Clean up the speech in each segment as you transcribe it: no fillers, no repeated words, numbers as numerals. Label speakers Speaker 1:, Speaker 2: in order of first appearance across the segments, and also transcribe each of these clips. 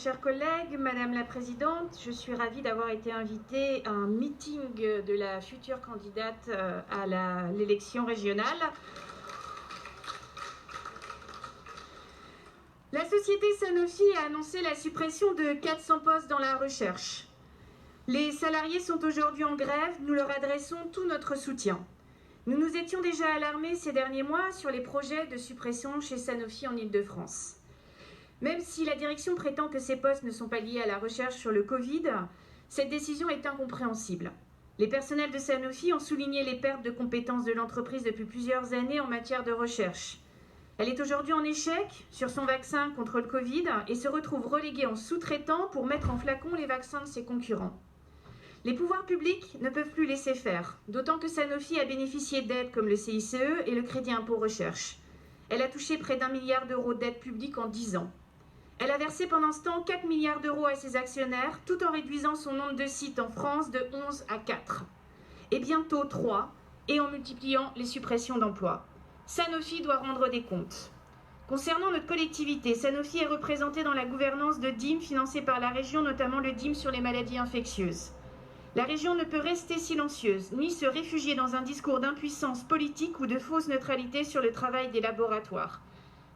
Speaker 1: Chers collègues, Madame la Présidente, je suis ravie d'avoir été invitée à un meeting de la future candidate à l'élection régionale. La société Sanofi a annoncé la suppression de 400 postes dans la recherche. Les salariés sont aujourd'hui en grève, nous leur adressons tout notre soutien. Nous nous étions déjà alarmés ces derniers mois sur les projets de suppression chez Sanofi en Île-de-France. Même si la direction prétend que ces postes ne sont pas liés à la recherche sur le Covid, cette décision est incompréhensible. Les personnels de Sanofi ont souligné les pertes de compétences de l'entreprise depuis plusieurs années en matière de recherche. Elle est aujourd'hui en échec sur son vaccin contre le Covid et se retrouve reléguée en sous-traitant pour mettre en flacon les vaccins de ses concurrents. Les pouvoirs publics ne peuvent plus laisser faire, d'autant que Sanofi a bénéficié d'aides comme le CICE et le crédit impôt recherche. Elle a touché près d'1 milliard d'euros d'aides publiques en 10 ans. Elle a versé pendant ce temps 4 milliards d'euros à ses actionnaires, tout en réduisant son nombre de sites en France de 11 à 4. Et bientôt 3, et en multipliant les suppressions d'emplois. Sanofi doit rendre des comptes. Concernant notre collectivité, Sanofi est représentée dans la gouvernance de DIM financée par la région, notamment le DIM sur les maladies infectieuses. La région ne peut rester silencieuse, ni se réfugier dans un discours d'impuissance politique ou de fausse neutralité sur le travail des laboratoires.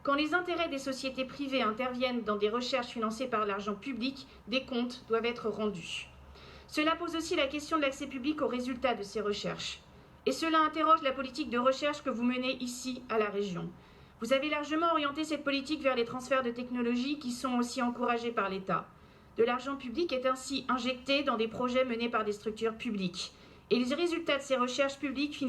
Speaker 1: Quand les intérêts des sociétés privées interviennent dans des recherches financées par l'argent public, des comptes doivent être rendus. Cela pose aussi la question de l'accès public aux résultats de ces recherches. Et cela interroge la politique de recherche que vous menez ici à la région. Vous avez largement orienté cette politique vers les transferts de technologies qui sont aussi encouragés par l'État. De l'argent public est ainsi injecté dans des projets menés par des structures publiques. Et les résultats de ces recherches publiques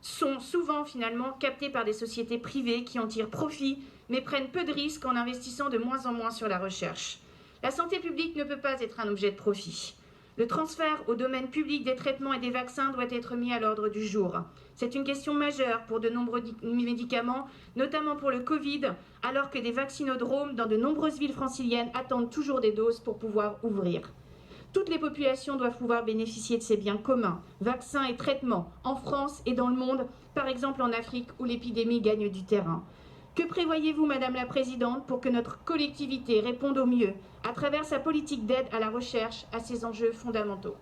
Speaker 1: sont souvent finalement captés par des sociétés privées qui en tirent profit, mais prennent peu de risques en investissant de moins en moins sur la recherche. La santé publique ne peut pas être un objet de profit. Le transfert au domaine public des traitements et des vaccins doit être mis à l'ordre du jour. C'est une question majeure pour de nombreux médicaments, notamment pour le Covid, alors que des vaccinodromes dans de nombreuses villes franciliennes attendent toujours des doses pour pouvoir ouvrir. Toutes les populations doivent pouvoir bénéficier de ces biens communs, vaccins et traitements, en France et dans le monde, par exemple en Afrique où l'épidémie gagne du terrain. Que prévoyez-vous, Madame la Présidente, pour que notre collectivité réponde au mieux, à travers sa politique d'aide à la recherche, à ces enjeux fondamentaux ?